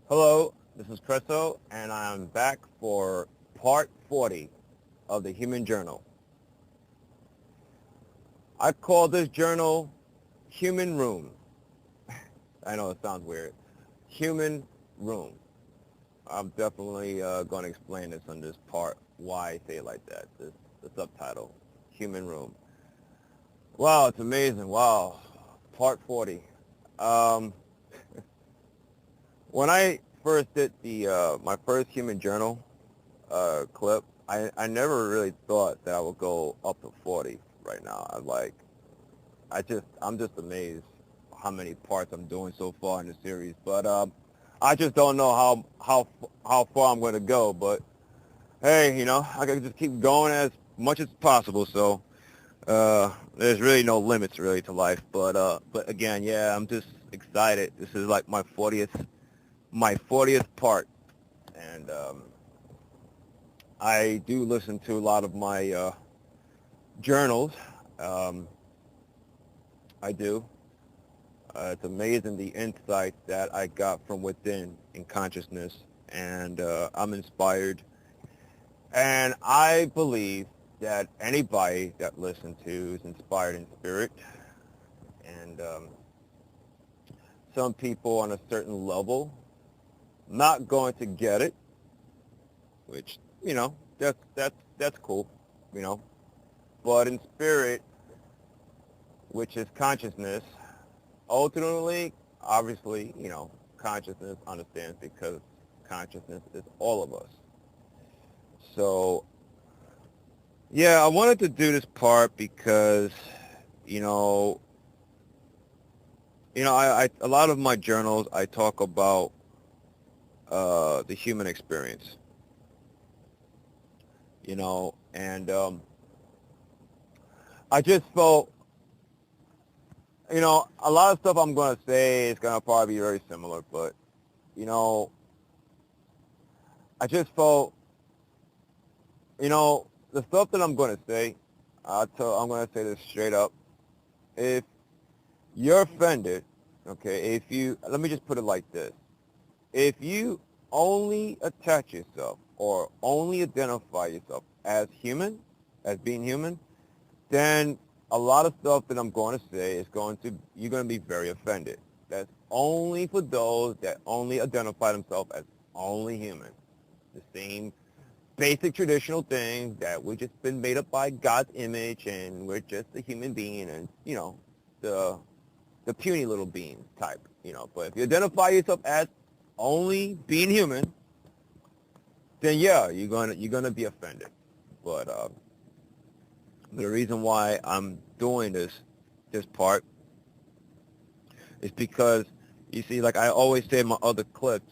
Hello, this is Cresso, and I'm back for part 40 of the Human Journal. I call this journal Human Room. I know it sounds weird. Human Room. I'm definitely going to explain this on this part, why I say it like that, the subtitle, Human Room. Wow, it's amazing. Wow, part 40. Um, when I first did my first Human Journal, clip, I never really thought that I would go up to 40 right now. I'm just amazed how many parts I'm doing so far in the series. But I just don't know how far I'm going to go. But hey, I can just keep going as much as possible. So there's really no limits really to life. But again, yeah, I'm just excited. This is like my 40th part, and I do listen to a lot of my journals. Um, I do. It's amazing the insights that I got from within in consciousness, and I'm inspired. And I believe that anybody that listens to is inspired in spirit. And some people on a certain level not going to get it, which that's cool, you know. But in spirit, which is consciousness, ultimately, obviously, consciousness understands because consciousness is all of us. So, yeah, I wanted to do this part because, you know, I a lot of my journals, I talk about the human experience, and I just felt, a lot of stuff I'm going to say is going to probably be very similar, but, you know, I just felt, the stuff that I'm going to say, I'm going to say this straight up. If you're offended, okay, let me just put it like this. If you only attach yourself or only identify yourself as human, as being human, then a lot of stuff that I'm going to say you're going to be very offended. That's only for those that only identify themselves as only human. The same basic traditional things that we've just been made up by God's image and we're just a human being and, the the puny little being type, But if you identify yourself as only being human, then yeah, you're gonna be offended. But the reason why I'm doing this part is because you see, like I always say in my other clips,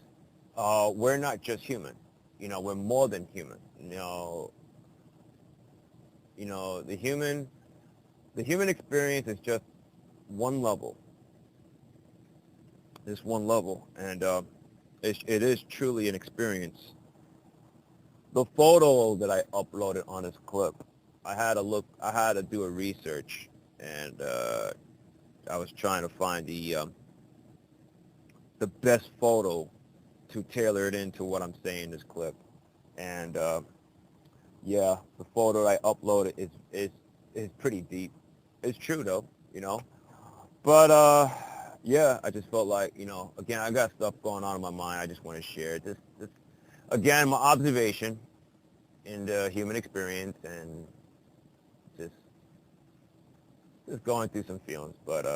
we're not just human. We're more than human. The human experience is just one level. It's one level, and it is truly an experience. The photo that I uploaded on this clip, I had to do a research, and I was trying to find the best photo to tailor it into what I'm saying in this clip. And yeah, the photo I uploaded is pretty deep. It's true though, But yeah, I just felt like, again, I got stuff going on in my mind. I just want to share this again, my observation in the human experience, and just just going through some feelings. But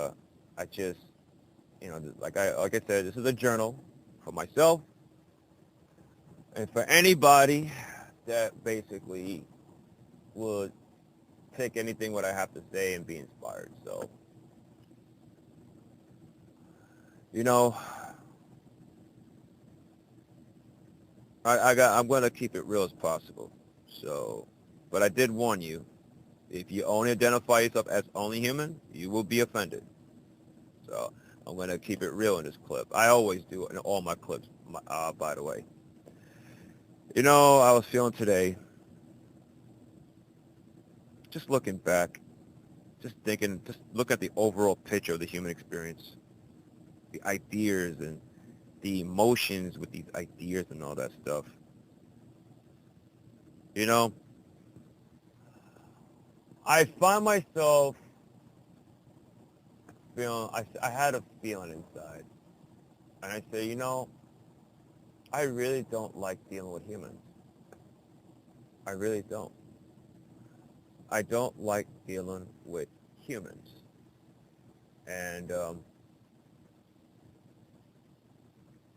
I just, like I said, this is a journal for myself and for anybody that basically would take anything what I have to say and be inspired. So, you know, I'm going to keep it real as possible. So, but I did warn you, if you only identify yourself as only human, you will be offended. So I'm going to keep it real in this clip. I always do in all my clips, by the way. I was feeling today, just looking back, just look at the overall picture of the human experience, the ideas and the emotions with these ideas and all that stuff. You know, I find myself feeling, I had a feeling inside. And I say, I really don't like dealing with humans. I really don't. I don't like dealing with humans. And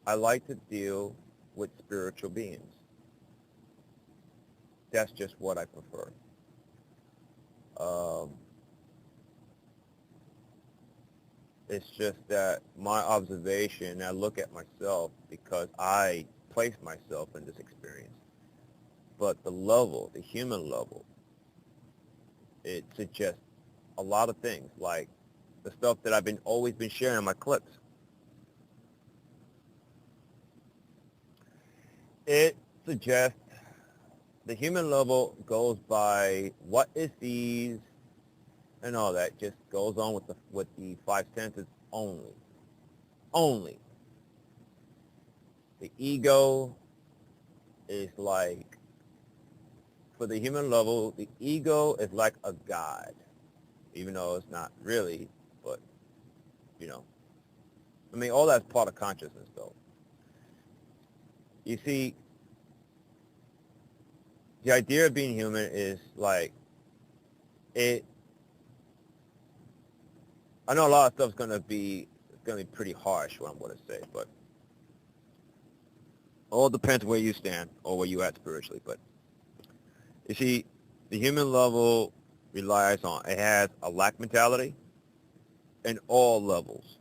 I like to deal with spiritual beings. That's just what I prefer. It's just that my observation, I look at myself because I place myself in this experience. But the level, the human level, it suggests a lot of things, like the stuff that I've always been sharing in my clips. It suggests the human level goes by what is these and all that, just goes on with the five senses only. Only. The ego is like, for the human level, the ego is like a god, even though it's not really, but, all that's part of consciousness, though. You see, the idea of being human is like, I know a lot of stuff's going to be pretty harsh, what I'm going to say, but all depends where you stand or where you at spiritually. But you see, the human level relies on, it has a lack mentality in all levels.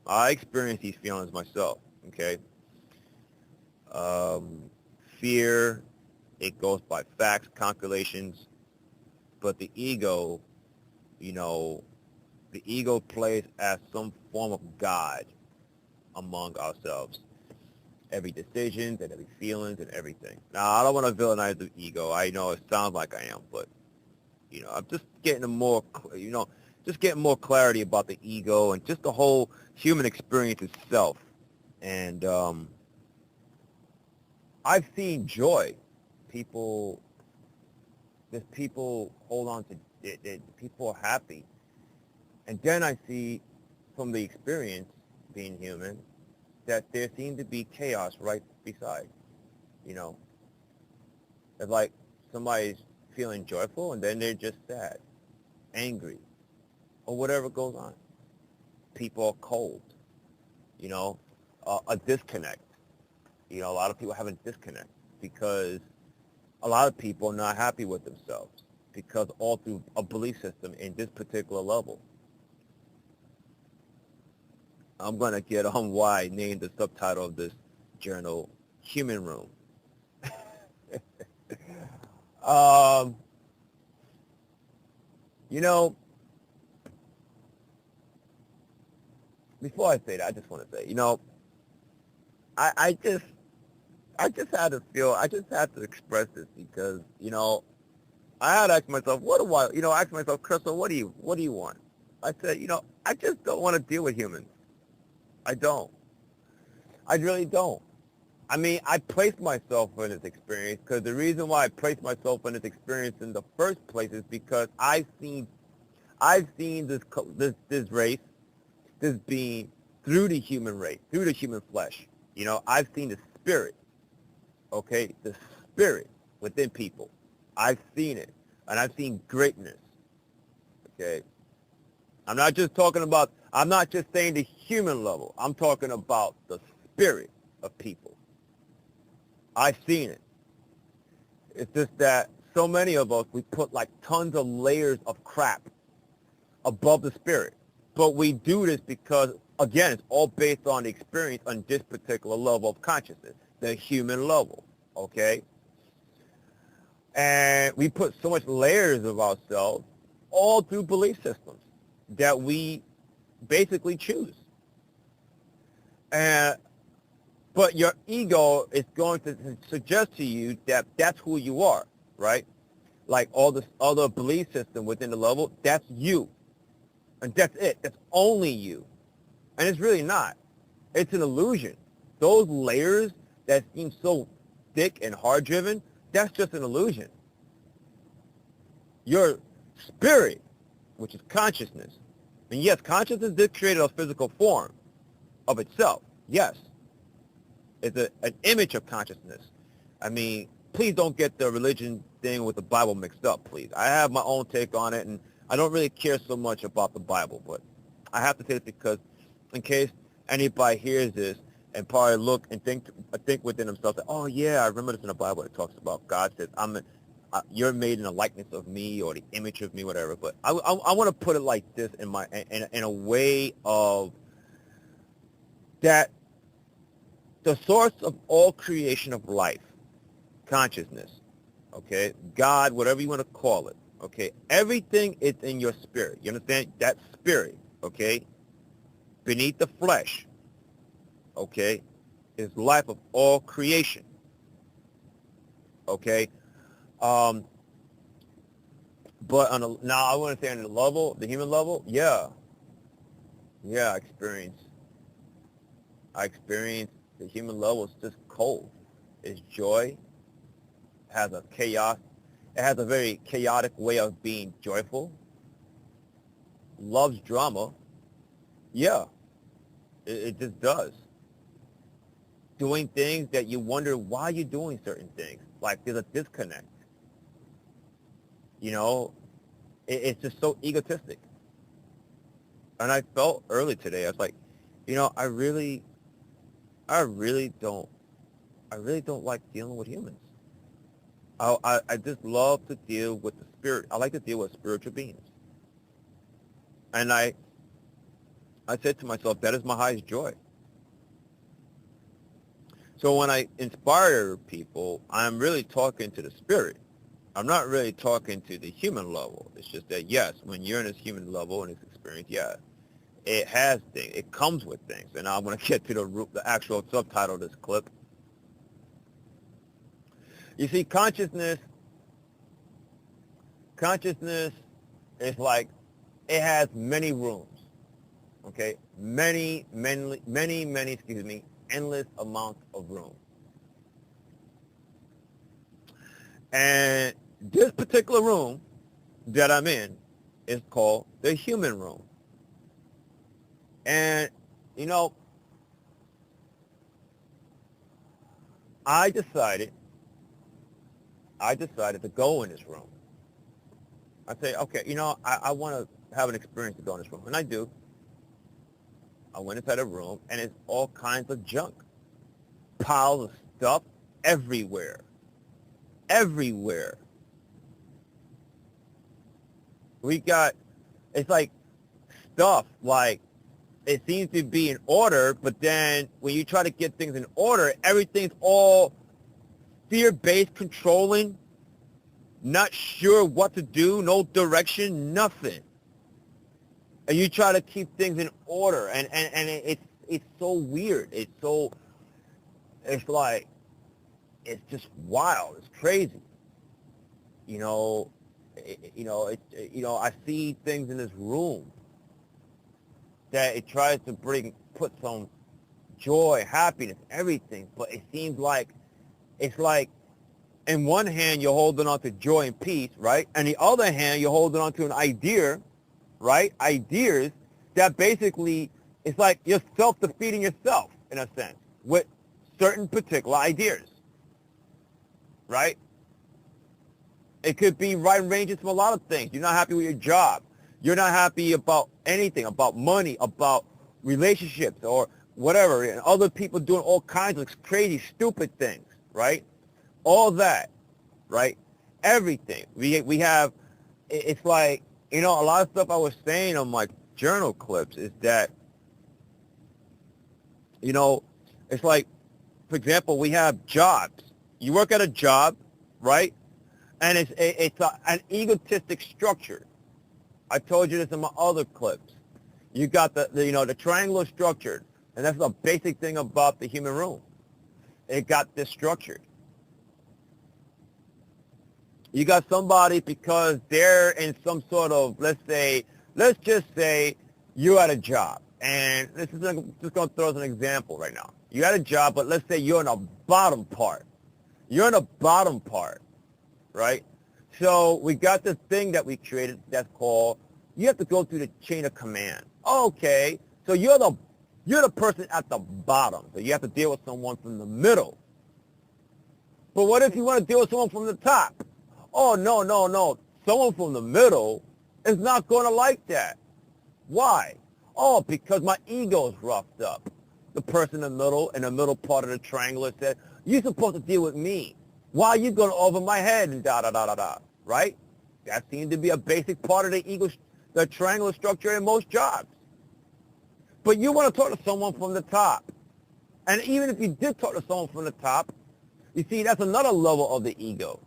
I experience these feelings myself, okay? Fear, it goes by facts, calculations, but the ego, the ego plays as some form of God among ourselves. Every decision and every feelings and everything. Now, I don't want to villainize the ego. I know it sounds like I am, but, I'm just getting just getting more clarity about the ego and just the whole human experience itself. And I've seen joy. People hold on to it. People are happy. And then I see from the experience, being human, that there seems to be chaos right beside. It's like somebody's feeling joyful and then they're just sad, angry, or whatever goes on. People are cold, a disconnect. A lot of people have a disconnect because a lot of people are not happy with themselves because all through a belief system in this particular level. I'm going to get on why I named the subtitle of this journal, Human Room. Before I say that, I just want to say, I just had to feel, I just had to express this because, I had to ask myself, ask myself, Crystal, what do you want? I said, I just don't want to deal with humans. I don't. I really don't. I placed myself in this experience because the reason why I placed myself in this experience in the first place is because I've seen this race, this being through the human race, through the human flesh. I've seen the spirit, okay, the spirit within people. I've seen it, and I've seen greatness, okay. I'm not just saying the human level. I'm talking about the spirit of people. I've seen it. It's just that so many of us, we put like tons of layers of crap above the spirit. But we do this because, again, it's all based on the experience on this particular level of consciousness, the human level, okay? And we put so much layers of ourselves all through belief systems that we basically choose. But your ego is going to suggest to you that that's who you are, right? Like all this other belief system within the level, that's you. And that's it. That's only you. And it's really not. It's an illusion. those layers that seem so thick and hard-driven, that's just an illusion. Your spirit, which is consciousness, and yes, consciousness did create a physical form of itself. Yes. It's an image of consciousness. I mean, please don't get the religion thing with the Bible mixed up, please. I have my own take on it, and I don't really care so much about the Bible, but I have to say this because in case anybody hears this and probably look and think within themselves, that, oh, yeah, I remember this in the Bible. It talks about God says, you're made in a likeness of me or the image of me, whatever. But I want to put it like this in a way of that the source of all creation of life, consciousness, okay, God, whatever you want to call it, okay, everything is in your spirit. You understand? That spirit, okay, beneath the flesh, okay, is life of all creation, okay? But now I want to say on the level, the human level, yeah, I experience the human level is just cold. It's joy, has a chaos, it has a very chaotic way of being joyful, loves drama, yeah, it just does. Doing things that you wonder why you're doing certain things, like there's a disconnect. You know, it's just so egotistic. And I felt early today, I was like, you know, I really don't like dealing with humans. I just love to deal with the spirit. I like to deal with spiritual beings. And I said to myself, that is my highest joy. So when I inspire people, I'm really talking to the spirit. I'm not really talking to the human level. It's just that, yes, when you're in this human level and this experience, yeah, it has things. It comes with things. And I'm going to get to the actual subtitle of this clip. You see, consciousness is like, it has many rooms, okay? Many, endless amounts of room. And this particular room that I'm in is called the human room. And, you know, I decided to go in this room. I say, okay, you know, I want to have an experience to go in this room. And I do. I went inside a room, and it's all kinds of junk. Piles of stuff everywhere. Everywhere. It's like stuff, like, it seems to be in order, but then when you try to get things in order, everything's all fear-based, controlling, not sure what to do, no direction, nothing. And you try to keep things in order, and it's so weird. It's just wild. It's crazy. I see things in this room that it tries to put some joy, happiness, everything, but it seems like it's like in one hand you're holding on to joy and peace, right? And the other hand you're holding on to an idea, right? Ideas that basically, it's like you're self-defeating yourself in a sense with certain particular ideas, right? It could be ranges from a lot of things. You're not happy with your job. You're not happy about anything, about money, about relationships or whatever, and other people doing all kinds of crazy, stupid things, right? All that, right? Everything. We have, it's like, a lot of stuff I was saying on my journal clips is that, it's like, for example, we have jobs. You work at a job, right? And it's an egotistic structure. I told you this in my other clips. You got the triangular structure, and that's the basic thing about the human room. It got this structured. You got somebody because they're in some sort of, let's just say you're at a job, And this is just going to throw as an example right now. You had a job, but let's say you're in the bottom part. You're in the bottom part, right? So we got this thing that we created that's called, you have to go through the chain of command. Okay, so you're the person at the bottom. So you have to deal with someone from the middle. But what if you want to deal with someone from the top? Oh, no. Someone from the middle is not going to like that. Why? Oh, because my ego's roughed up. The person in the middle part of the triangle said, you're supposed to deal with me. Why are you going over my head and da-da-da-da-da, right? That seems to be a basic part of the triangular structure in most jobs. But you want to talk to someone from the top. And even if you did talk to someone from the top, you see, that's another level of the ego.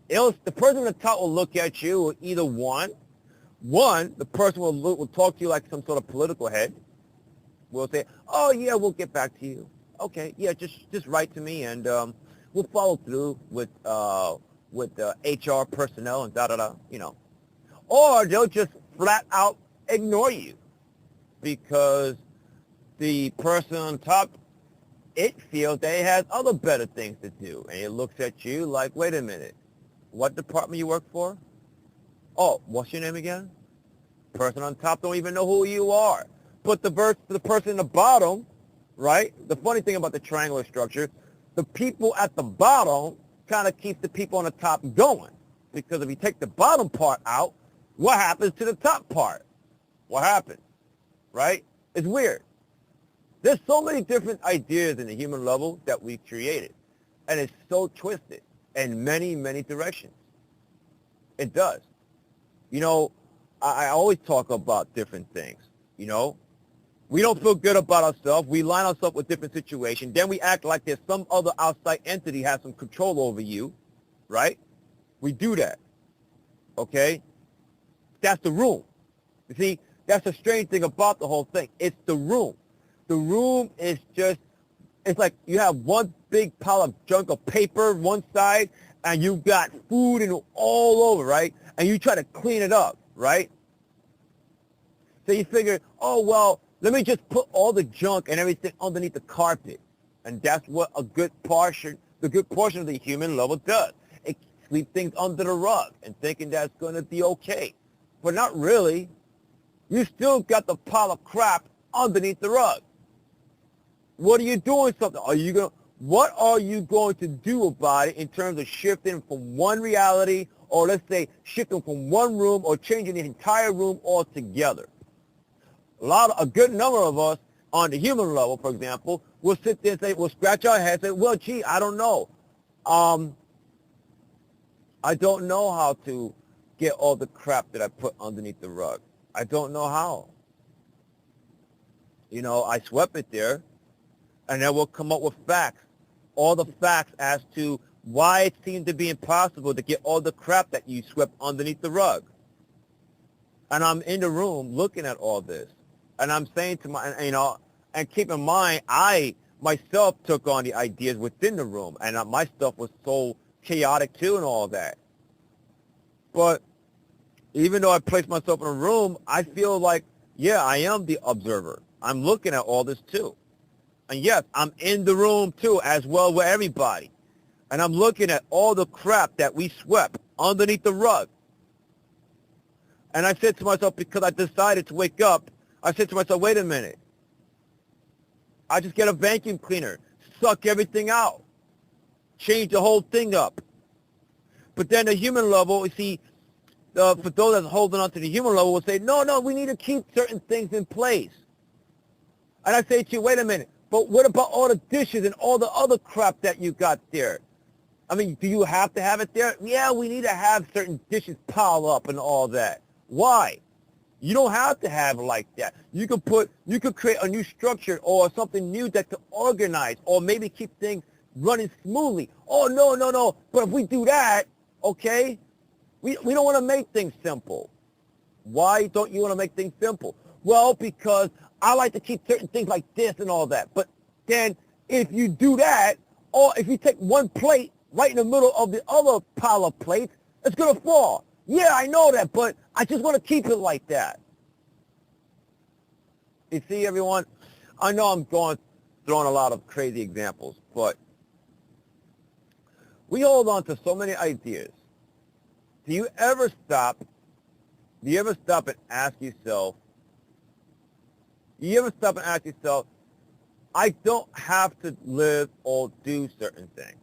The person at the top will look at you with either one, the person will talk to you like some sort of political head. Will say, oh, yeah, we'll get back to you. Okay, yeah, just write to me, and we'll follow through with HR personnel and da-da-da, you know. Or they'll just flat out ignore you because the person on top, it feels they has other better things to do. And it looks at you like, wait a minute, what department you work for? Oh, what's your name again? Person on top don't even know who you are. But the person in the bottom, right? The funny thing about the triangular structure, the people at the bottom kind of keep the people on the top going. Because if you take the bottom part out, what happens to the top part? What happens? Right? It's weird. There's so many different ideas in the human level that we created. And it's so twisted in many, many directions. It does. You know, I always talk about different things, you know. We don't feel good about ourselves. We line ourselves with different situations. Then we act like there's some other outside entity has some control over you, right? We do that, okay? That's the room. You see, that's the strange thing about the whole thing. It's the room. The room is just, it's like you have one big pile of junk of paper one side, and you've got food and all over, right? And you try to clean it up, right? So you figure, oh, well, let me just put all the junk and everything underneath the carpet. And that's what the good portion of the human level does. It sweeps things under the rug and thinking that's going to be okay. But not really. You still got the pile of crap underneath the rug. What are you doing something? What are you going to do about it in terms of shifting from one reality, or let's say shifting from one room or changing the entire room altogether? A good number of us on the human level, for example, will sit there and say, we'll scratch our heads and say, well, gee, I don't know. I don't know how to get all the crap that I put underneath the rug. I don't know how. You know, I swept it there, and then we'll come up with facts, all the facts as to why it seemed to be impossible to get all the crap that you swept underneath the rug. And I'm in the room looking at all this. And I'm saying to and keep in mind, I myself took on the ideas within the room, and my stuff was so chaotic too and all that. But even though I placed myself in a room, I feel like, yeah, I am the observer. I'm looking at all this too. And yes, I'm in the room too as well with everybody. And I'm looking at all the crap that we swept underneath the rug. And I said to myself, because I decided to wake up, I said to myself, wait a minute. I just get a vacuum cleaner, suck everything out, change the whole thing up. But then the human level, you see, for those that's holding on to the human level will say, no, we need to keep certain things in place. And I say to you, wait a minute, but what about all the dishes and all the other crap that you got there? I mean, do you have to have it there? Yeah, we need to have certain dishes piled up and all that. Why? You don't have to have it like that. You could create a new structure or something new that could organize or maybe keep things running smoothly. Oh, no. But if we do that, okay, we don't want to make things simple. Why don't you want to make things simple? Well, because I like to keep certain things like this and all that. But then if you do that, or if you take one plate right in the middle of the other pile of plates, it's going to fall. Yeah, I know that, but I just want to keep it like that. You see, everyone, I know I'm throwing a lot of crazy examples, but we hold on to so many ideas. Do you ever stop and ask yourself, I don't have to live or do certain things?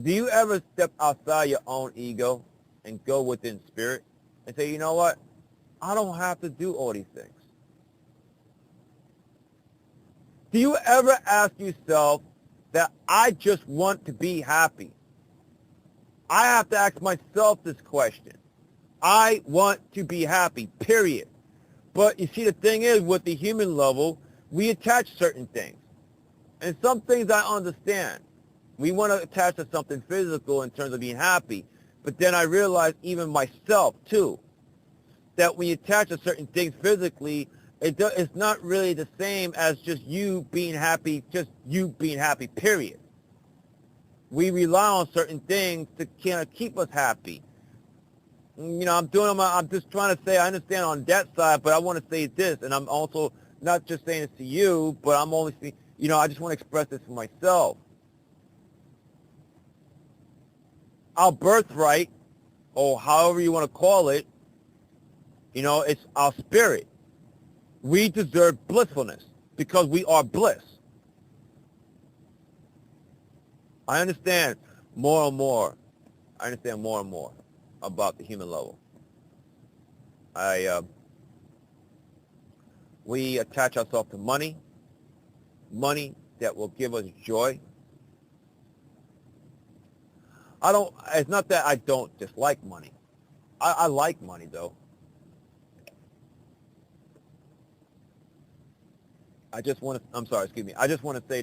Do you ever step outside your own ego and go within spirit and say, you know what? I don't have to do all these things. Do you ever ask yourself that I just want to be happy? I have to ask myself this question. I want to be happy, period. But you see, the thing is, with the human level, we attach certain things. And some things I understand. We want to attach to something physical in terms of being happy. But then I realize, even myself, too, that when you attach to certain things physically, it's not really the same as just you being happy, period. We rely on certain things to kind of keep us happy. You know, I'm just trying to say, I understand on that side, but I want to say this, and I'm also not just saying this to you, but I'm only saying, you know, I just want to express this for myself. Our birthright, or however you want to call it, you know, it's our spirit. We deserve blissfulness because we are bliss. I understand more and more. About the human level. We attach ourselves to money that will give us joy. It's not that I don't dislike money. I like money, though. I just want to say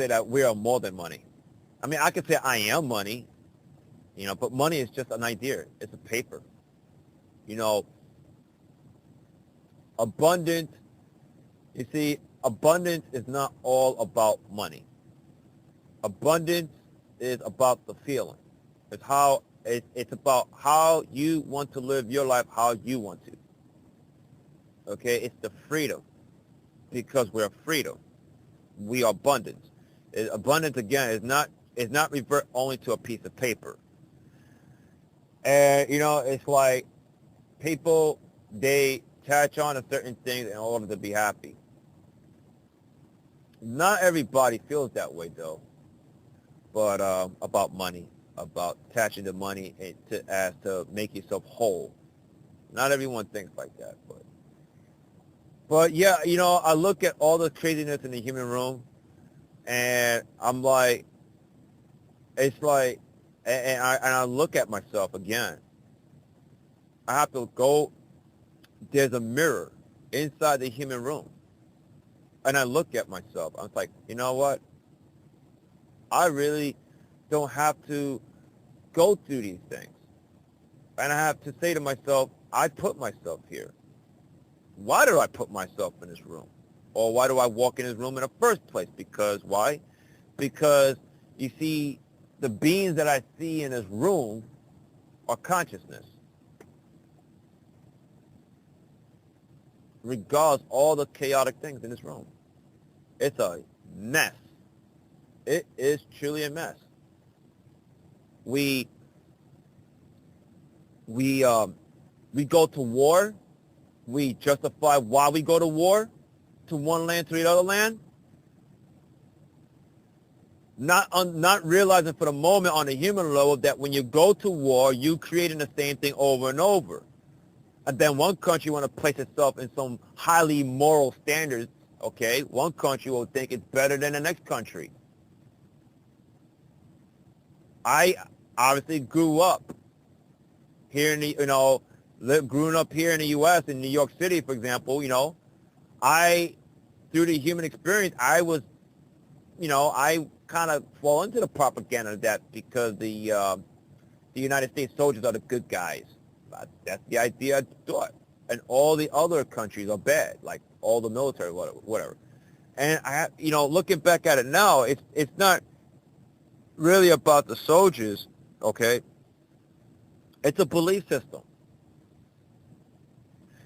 that we are more than money. I mean, I could say I am money, you know, but money is just an idea. It's a paper. You know, abundance is not all about money. Abundance is about the feeling. It's about how you want to live your life, how you want to. Okay, it's the freedom, because we're freedom. We are abundance. Abundance, again, is not revert only to a piece of paper. And, you know, it's like people, they attach on to certain things in order to be happy. Not everybody feels that way, though, but about money, about attaching to money as to make yourself whole. Not everyone thinks like that, but yeah, you know, I look at all the craziness in the human room, and I'm like, it's like, and I look at myself again. I have to go, there's a mirror inside the human room, and I look at myself. I'm like, you know what? I really don't have to go through these things. And I have to say to myself, I put myself here. Why do I put myself in this room? Or why do I walk in this room in the first place? Because, why? Because, you see, the beings that I see in this room are consciousness. Regards all the chaotic things in this room. It's a mess. It is truly a mess. We go to war. We justify why we go to war, to one land to the other land, not realizing for the moment on the human level that when you go to war, you creating the same thing over and over. And then one country want to place itself in some highly moral standards, okay? One country will think it's better than the next country. I obviously grew up here in the, growing up here in the U.S., in New York City, for example, you know, through the human experience, I was, you know, I kind of fall into the propaganda of that because the United States soldiers are the good guys. That's the idea I thought. And all the other countries are bad, like all the military, whatever. And looking back at it now, it's not really about the soldiers, okay? It's a belief system.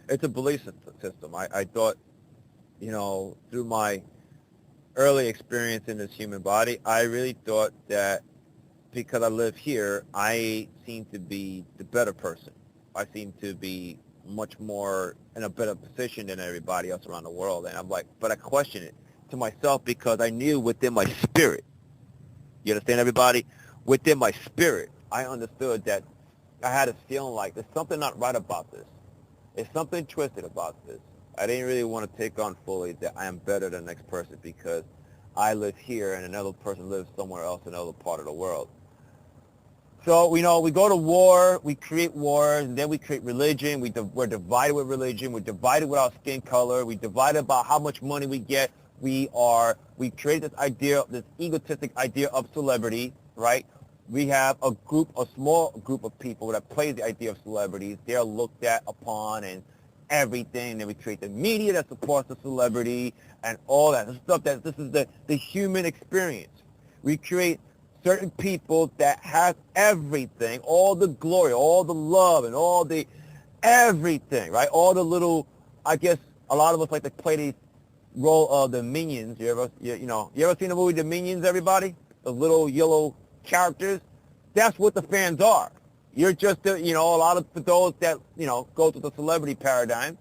It's a belief system. I thought, through my early experience in this human body, I really thought that because I live here, I seem to be the better person. I seem to be much more in a better position than everybody else around the world. And I'm like, but I question it to myself because I knew within my spirit, you understand, everybody? Within my spirit, I understood that I had a feeling like there's something not right about this. There's something twisted about this. I didn't really want to take on fully that I am better than the next person because I live here and another person lives somewhere else in another part of the world. So, we go to war, we create wars, and then we create religion. We're divided with religion. We're divided with our skin color. We're divided about how much money we get. We create this idea, this egotistic idea of celebrity, right? We have a small group of people that plays the idea of celebrities. They're looked at upon and everything. And then we create the media that supports the celebrity and all that stuff. This is the human experience. We create certain people that have everything, all the glory, all the love, and all the everything, right? All the little, I guess a lot of us like to play the role of the minions. You ever seen the movie The Minions, everybody? The little yellow characters? That's what the fans are. You're just, a lot of those that, go to the celebrity paradigm.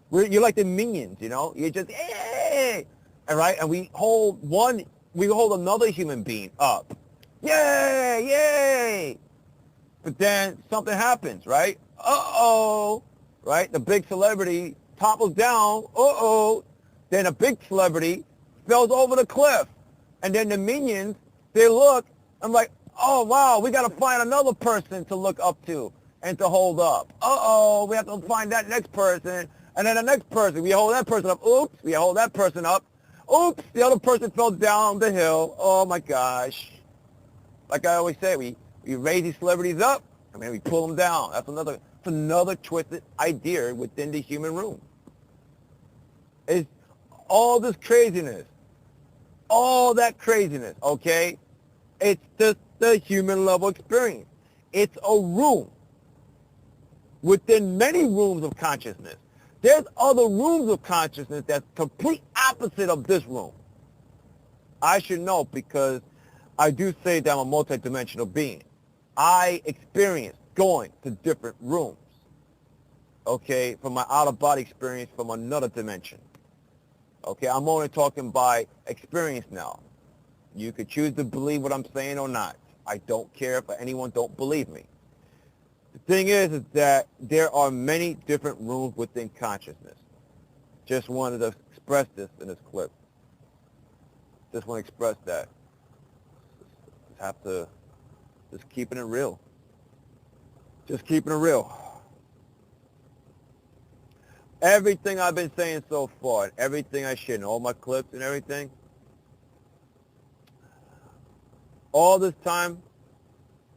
You're like the minions, You're just, hey! All right? And we hold another human being up. Yay! Yay! But then something happens, right? Uh-oh! Right? The big celebrity topples down. Uh-oh! Then a big celebrity falls over the cliff. And then the minions, they look, I'm like, oh, wow, we got to find another person to look up to and to hold up. Uh-oh, we have to find that next person. And then the next person, we hold that person up. Oops, we hold that person up. Oops, the other person fell down the hill. Oh, my gosh. Like I always say, we raise these celebrities up, and then we pull them down. That's another twisted idea within the human room. It's all this craziness, all that craziness, okay? It's just the human level experience. It's a room within many rooms of consciousness. There's other rooms of consciousness that's complete opposite of this room. I should know because I do say that I'm a multidimensional being. I experience going to different rooms, okay, from my out-of-body experience from another dimension. Okay, I'm only talking by experience now. You could choose to believe what I'm saying or not. I don't care if anyone don't believe me. The thing is that there are many different rooms within consciousness. Just wanted to express this in this clip. Just want to express that. Just keeping it real. Just keeping it real. Everything I've been saying so far, and everything I shared in all my clips and everything, all this time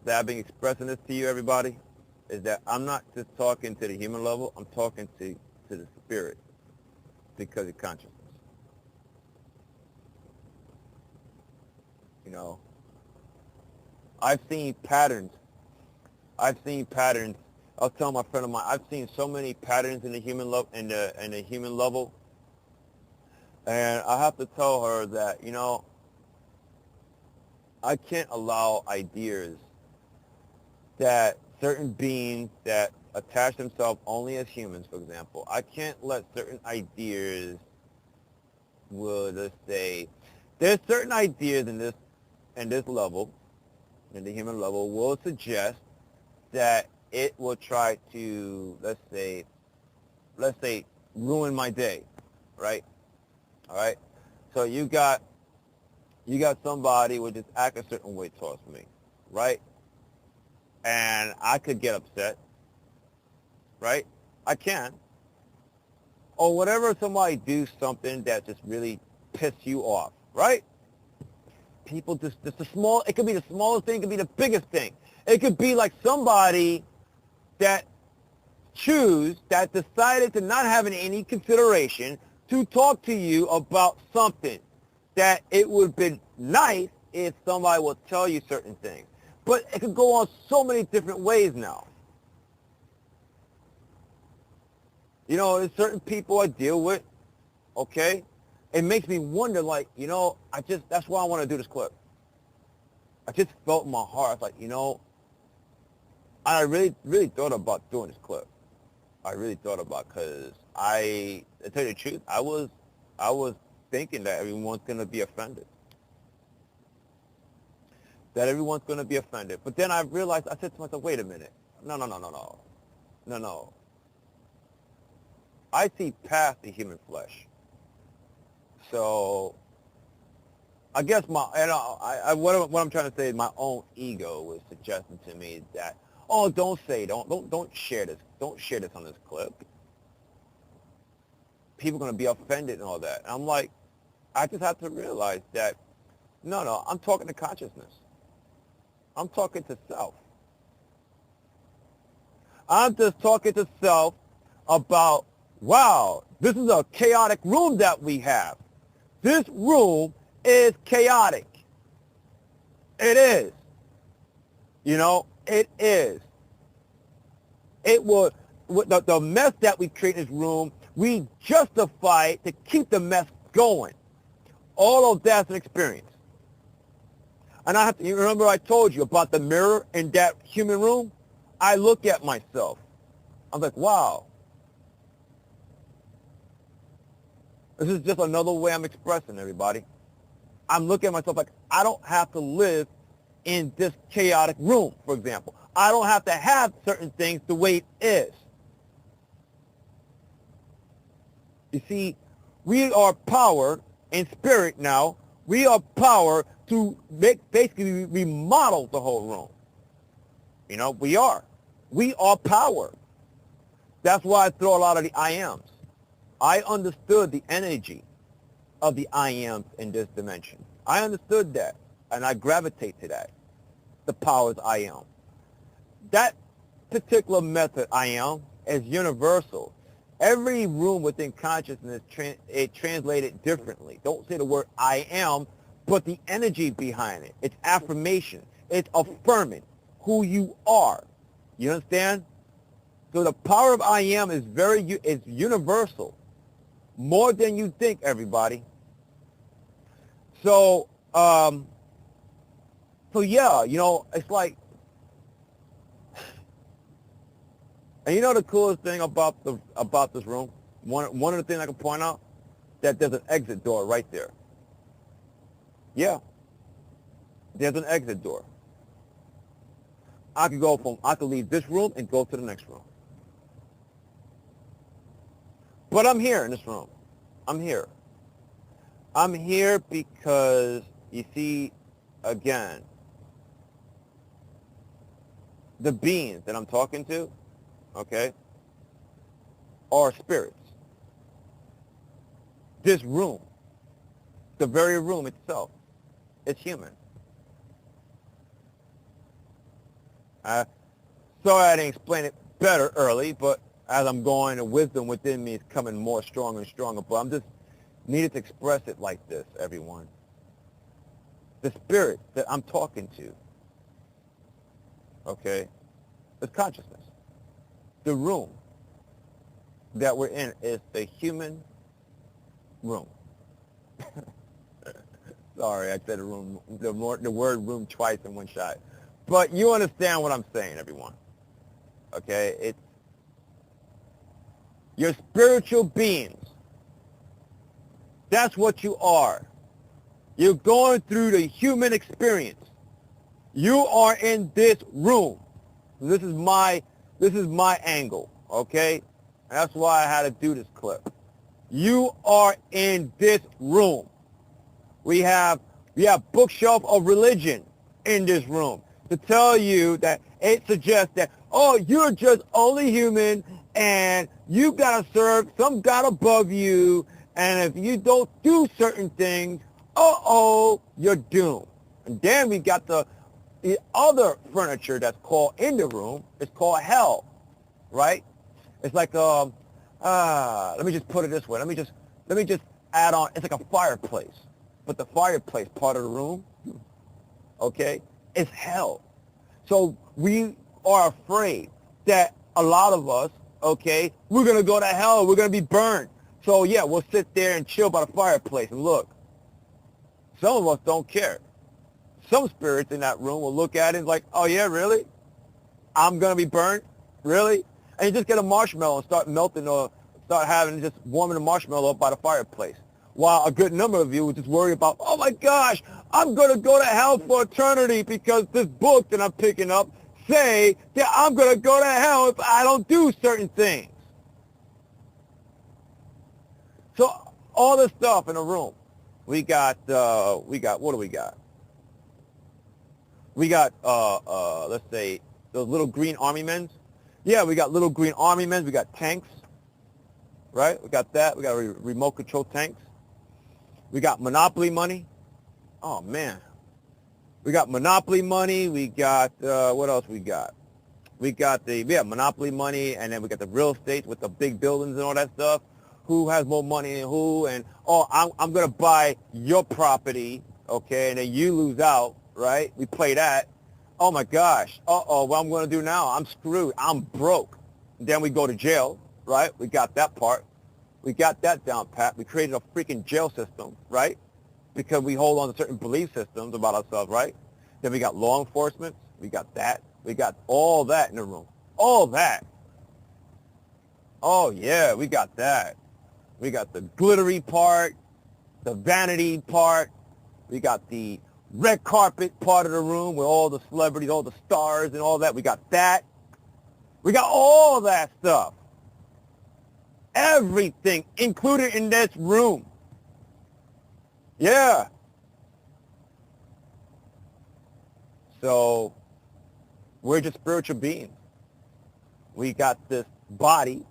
that I've been expressing this to you, everybody, is that I'm not just talking to the human level, I'm talking to the spirit because of consciousness. I've seen patterns. I was telling my friend of mine, I've seen so many patterns in the human level, in the human level, and I have to tell her that I can't allow ideas that certain beings that attach themselves only as humans, for example, I can't let certain ideas, let's say, there's certain ideas in this level, in the human level, will suggest that it will try to, let's say, ruin my day, right? All right. So you got somebody who would just act a certain way towards me, right? And I could get upset, right? I can. Or whatever, somebody do something that just really piss you off, right? People just it could be the smallest thing, it could be the biggest thing. It could be like somebody that decided to not have any consideration to talk to you about something that it would have been nice if somebody would tell you certain things. But it could go on so many different ways now. You know, there's certain people I deal with, okay? It makes me wonder, like, you know, that's why I want to do this clip. I just felt in my heart, I was like, you know, I really, really thought about doing this clip. I really thought about, because to tell you the truth, I was thinking that everyone's going to be offended. That everyone's going to be offended. But then I realized, I said to myself, wait a minute. No. I see past the human flesh. So I guess what I'm trying to say is my own ego was suggesting to me that, oh, don't share this. Don't share this on this clip. People are going to be offended and all that. And I'm like, I just have to realize that, no, I'm talking to consciousness. I'm talking to self. I'm just talking to self about, wow, this is a chaotic room that we have. This room is chaotic. It is. You know, it is. It will, the mess that we create in this room, we justify it to keep the mess going. All of that's an experience. And you remember I told you about the mirror in that human room? I look at myself. I'm like, wow. This is just another way I'm expressing, everybody. I'm looking at myself like, I don't have to live in this chaotic room, for example. I don't have to have certain things the way it is. You see, we are power in spirit now. We are power to basically remodel the whole room. You know, we are. We are power. That's why I throw a lot of the I ams. I understood the energy of the I ams in this dimension. I understood that, and I gravitate to that. The powers I am. That particular method I am is universal. Every room within consciousness, it translated differently. Don't say the word I am, but the energy behind it. It's affirmation. It's affirming who you are. You understand? So the power of I am is it's universal. More than you think, everybody. So, yeah, you know, it's like, and you know the coolest thing about this room? One of the things I can point out, that there's an exit door right there. Yeah. There's an exit door. I could leave this room and go to the next room. But I'm here in this room. I'm here. I'm here because, you see, again, the beings that I'm talking to, okay, are spirits. This room, the very room itself, it's human. Sorry I didn't explain it better early, but as I'm going, the wisdom within me is coming more stronger and stronger. But I'm just needed to express it like this, everyone. The spirit that I'm talking to, okay, is consciousness. The room that we're in is the human room. Sorry, I said the word room twice in one shot. But you understand what I'm saying, everyone. Okay? It's your spiritual beings. That's what you are. You're going through the human experience. You are in this room. This is my angle, okay? And that's why I had to do this clip. You are in this room. We have bookshelf of religion in this room to tell you that it suggests that, oh, you're just only human and you got to serve some God above you, and if you don't do certain things, you're doomed. And then we got the other furniture that's called in the room. It's called hell, right? It's like, let me just put it this way. Let me just add on. It's like a fireplace, but the fireplace part of the room, okay, is hell. So we are afraid that a lot of us okay, we're going to go to hell. We're going to be burned. So, yeah, we'll sit there and chill by the fireplace and look. Some of us don't care. Some spirits in that room will look at it and like, oh, yeah, really? I'm going to be burned? Really? And you just get a marshmallow and start melting or start having just warming the marshmallow up by the fireplace. While a good number of you would just worry about, oh, my gosh, I'm going to go to hell for eternity because this book that I'm picking up say that I'm going to go to hell if I don't do certain things. So all this stuff in a room. We got, what do we got? We got, let's say, those little green army men. Yeah, we got little green army men. We got tanks, right? We got that. We got remote control tanks. We got Monopoly money. Oh, man. We got Monopoly money. We got, what else we got? We got Monopoly money, and then we got the real estate with the big buildings and all that stuff. Who has more money than who? And, oh, I'm going to buy your property, okay, and then you lose out, right? We play that. Oh, my gosh. Uh-oh, what I'm going to do now? I'm screwed. I'm broke. Then we go to jail, right? We got that part. We got that down pat. We created a freaking jail system, right? Because we hold on to certain belief systems about ourselves, right? Then we got law enforcement. We got that. We got all that in the room. All that. Oh, yeah, we got that. We got the glittery part, the vanity part. We got the red carpet part of the room with all the celebrities, all the stars and all that. We got that. We got all that stuff. Everything included in this room. Yeah. So we're just spiritual beings. We got this body,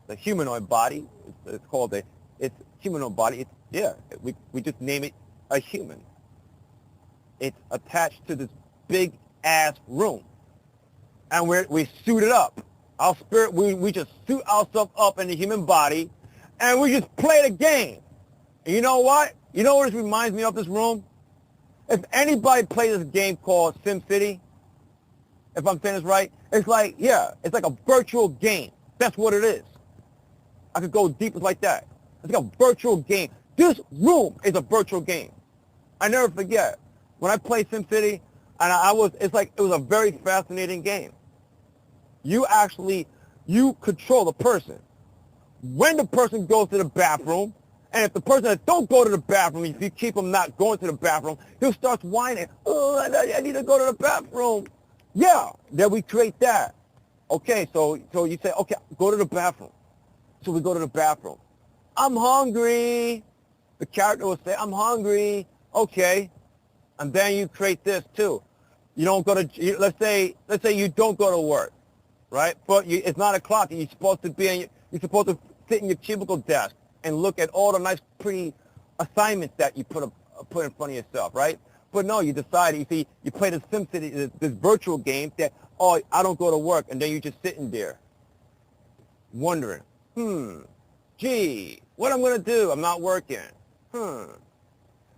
the humanoid body. It's called it's humanoid body. We just name it a human. It's attached to this big ass room, and we suit it up. Our spirit, we just suit ourselves up in the human body, and we just play the game. And you know what? You know what this reminds me of, this room? If anybody plays this game called SimCity, if I'm saying this right, it's like a virtual game. That's what it is. I could go deep like that. It's like a virtual game. This room is a virtual game. I never forget when I played SimCity, and it was a very fascinating game. You control the person. When the person goes to the bathroom, and if the person that don't go to the bathroom, if you keep him not going to the bathroom, he'll start whining. Oh, I need to go to the bathroom. Yeah, then we create that. Okay, so you say, okay, go to the bathroom. So we go to the bathroom. I'm hungry. The character will say, I'm hungry. Okay. And then you create this too. You don't go to, let's say you don't go to work, right? But it's 9 o'clock and you're supposed to sit in your cubicle desk and look at all the nice, pretty assignments that you put in front of yourself, right? But no, you decide, you play the SimCity, this virtual game that, oh, I don't go to work, and then you're just sitting there wondering, gee, what I'm going to do? I'm not working.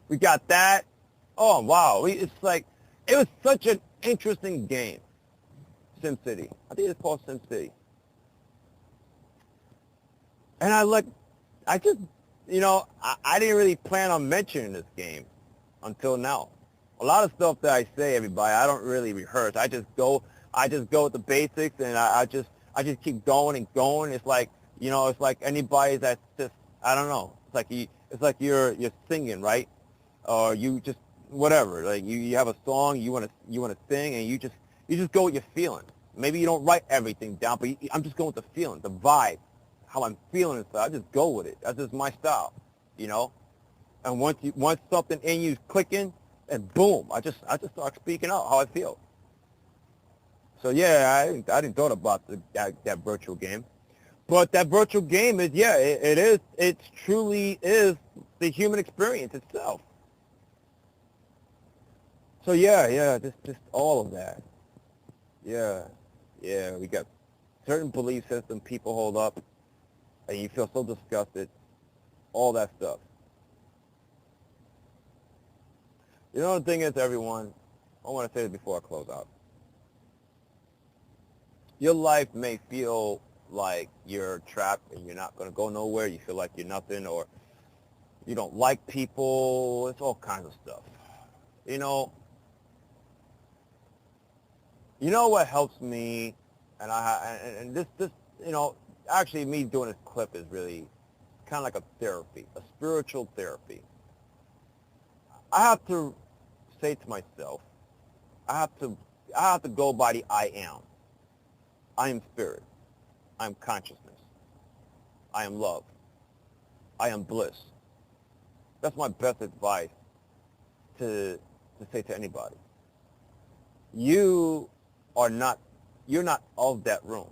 We got that. Oh, wow. It was such an interesting game, SimCity. I think it's called SimCity. And I didn't really plan on mentioning this game until now. A lot of stuff that I say, everybody, I don't really rehearse. I just go with the basics, and I just keep going and going. It's like, it's like anybody that's just, I don't know. It's like you're singing, right? Or you just, whatever. Like you have a song, you want to sing, and you just go with your feeling. Maybe you don't write everything down, but I'm just going with the feeling, the vibe, how I'm feeling and stuff. I just go with it. That's just my style, And once something in you's clicking, and boom, I just start speaking out how I feel. So yeah, I didn't thought about that virtual game, but that virtual game is it truly is the human experience itself. So just all of that. Yeah, we got certain belief system people hold up, and you feel so disgusted. All that stuff. The thing is, everyone, I want to say this before I close out. Your life may feel like you're trapped and you're not going to go nowhere. You feel like you're nothing, or you don't like people. It's all kinds of stuff. You know, what helps me, and this, actually me doing this clip is really kind of like a therapy, a spiritual therapy. I have to say to myself, I have to go by the I am. I am spirit. I am consciousness. I am love. I am bliss. That's my best advice to say to anybody. You're not of that room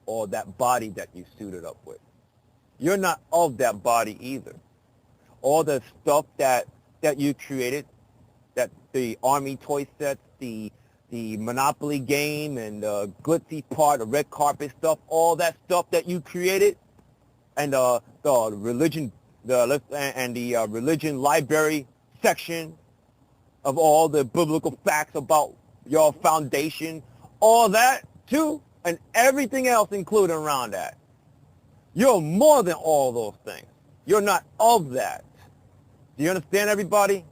or that body that you suited up with. You're not of that body either. All the stuff that you created, that the army toy sets, the Monopoly game and the glitzy part, the red carpet stuff, all that stuff that you created, and the religion, the religion library section of all the biblical facts about your foundation, all that too, and everything else included around that. You're more than all those things. You're not of that. Do you understand, everybody?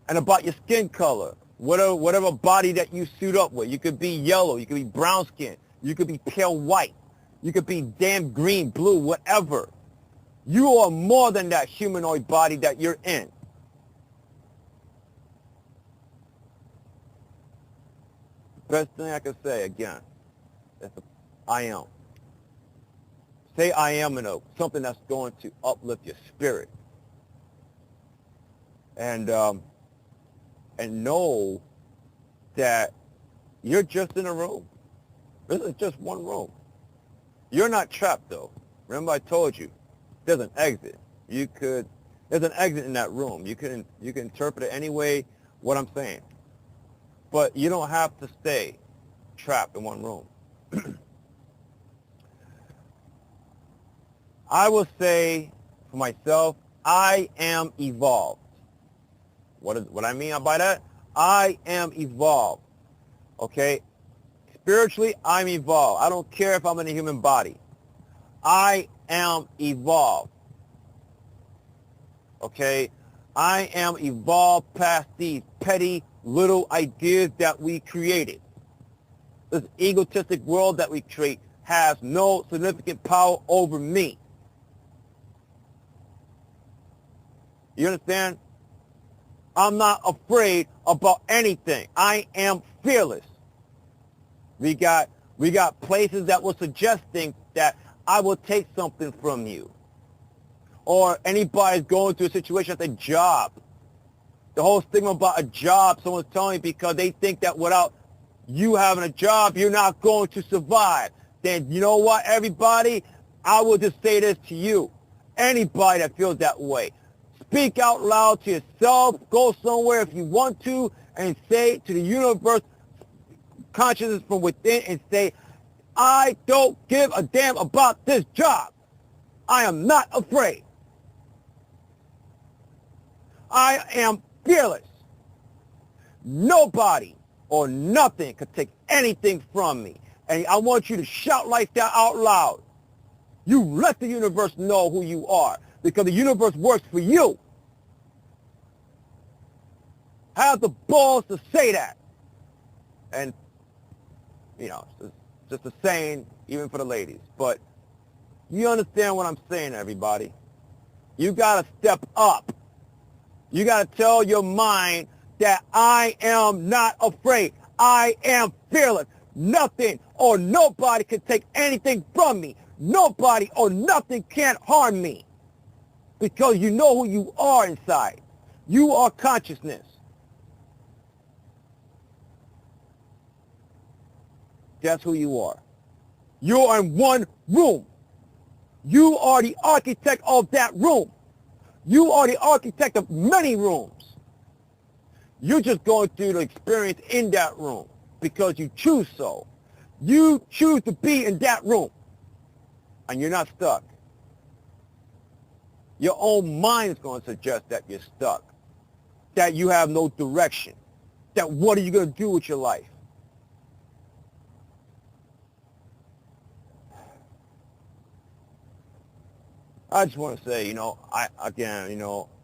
And about your skin color, whatever body that you suit up with. You could be yellow, you could be brown skin, you could be pale white, you could be damn green, blue, whatever. You are more than that humanoid body that you're in. Best thing I can say, again, is I am. Say I am in something that's going to uplift your spirit. And know that you're just in a room. This is just one room. You're not trapped, though. Remember I told you, there's an exit. There's an exit in that room. You can interpret it any way what I'm saying. But you don't have to stay trapped in one room. I will say for myself, I am evolved. What I mean by that? I am evolved. Okay? Spiritually, I'm evolved. I don't care if I'm in a human body. I am evolved. Okay? I am evolved past these petty little ideas that we created. This egotistic world that we create has no significant power over me. You understand? I'm not afraid about anything. I am fearless. We got places that were suggesting that I will take something from you. Or anybody's going through a situation at their job. The whole stigma about a job, someone's telling me because they think that without you having a job, you're not going to survive. Then you know what, everybody? I will just say this to you. Anybody that feels that way, speak out loud to yourself. Go somewhere if you want to and say to the universe, consciousness from within, and say, I don't give a damn about this job. I am not afraid. I am fearless. Nobody or nothing could take anything from me. And I want you to shout like that out loud. You let the universe know who you are, because the universe works for you. Have the balls to say that. And, it's just a saying, even for the ladies. But you understand what I'm saying, everybody. You got to step up. You got to tell your mind that I am not afraid. I am fearless. Nothing or nobody can take anything from me. Nobody or nothing can't harm me. Because you know who you are inside. You are consciousness. That's who you are. You're in one room. You are the architect of that room. You are the architect of many rooms. You're just going through the experience in that room because you choose so. You choose to be in that room, and you're not stuck. Your own mind is going to suggest that you're stuck, that you have no direction, that what are you going to do with your life? I just want to say,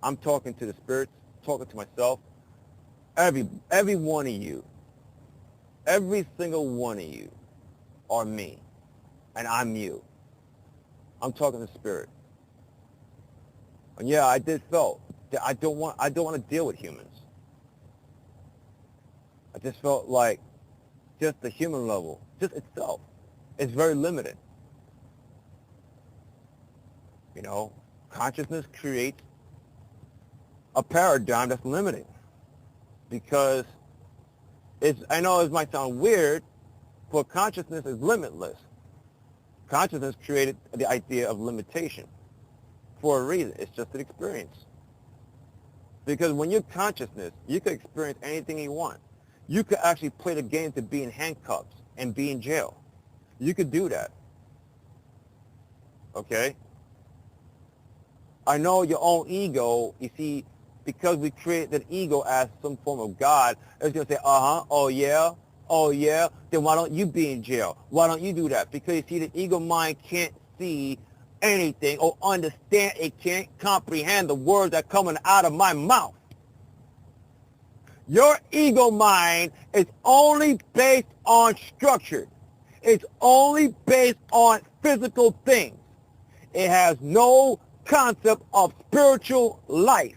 I'm talking to the spirits, talking to myself. Every one of you, every single one of you are me, and I'm you. I'm talking to spirit. And yeah, I did felt that I don't want to deal with humans. I just felt like just the human level, just itself, is very limited. Consciousness creates a paradigm that's limiting because I know it might sound weird, but consciousness is limitless. Consciousness created the idea of limitation for a reason. It's just an experience. Because when you're consciousness, you can experience anything you want. You could actually play the game to be in handcuffs and be in jail. You could do that. Okay? I know your own ego, you see, because we create that ego as some form of God, it's going to say, oh yeah, then why don't you be in jail? Why don't you do that? Because you see, the ego mind can't see anything or understand, it can't comprehend the words that are coming out of my mouth. Your ego mind is only based on structure. It's only based on physical things. It has no concept of spiritual life.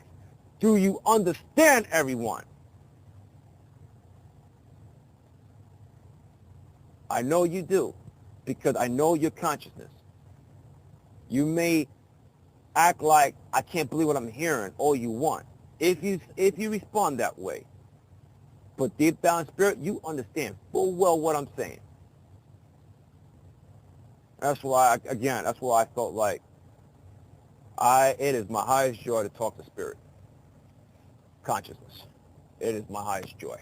Do you understand, everyone? I know you do, because I know your consciousness. You may act like, I can't believe what I'm hearing, all you want, if you respond that way. But deep down spirit, you understand full well what I'm saying. That's why I felt like it is my highest joy to talk to spirit. Consciousness. It is my highest joy.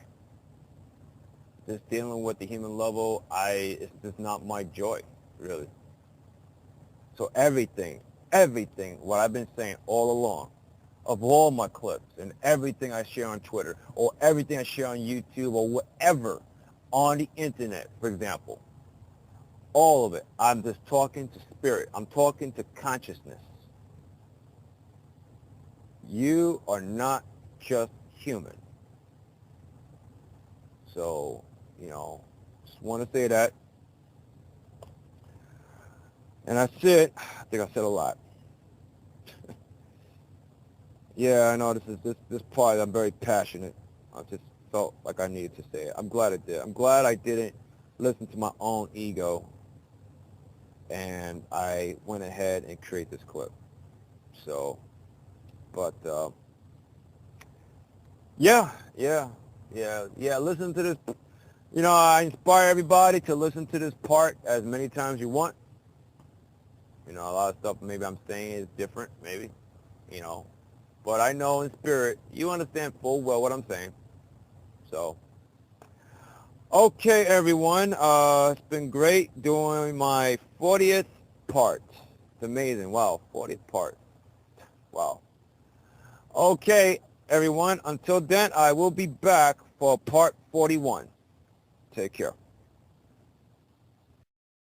Just dealing with the human level, it's just not my joy, really. So everything, what I've been saying all along, of all my clips and everything I share on Twitter or everything I share on YouTube or whatever on the internet, for example, all of it, I'm just talking to spirit. I'm talking to consciousness. You are not just human. So, just want to say that. And that's it. I think I said a lot. Yeah, I know this part, I'm very passionate. I just felt like I needed to say it. I'm glad I did. I'm glad I didn't listen to my own ego and I went ahead and created this clip. So, but, yeah, listen to this. I inspire everybody to listen to this part as many times as you want. A lot of stuff maybe I'm saying is different, maybe, but I know in spirit, you understand full well what I'm saying. So, okay, everyone, it's been great doing my 40th part. It's amazing. Wow, 40th part. Wow. Okay, everyone, until then, I will be back for part 41. Take care.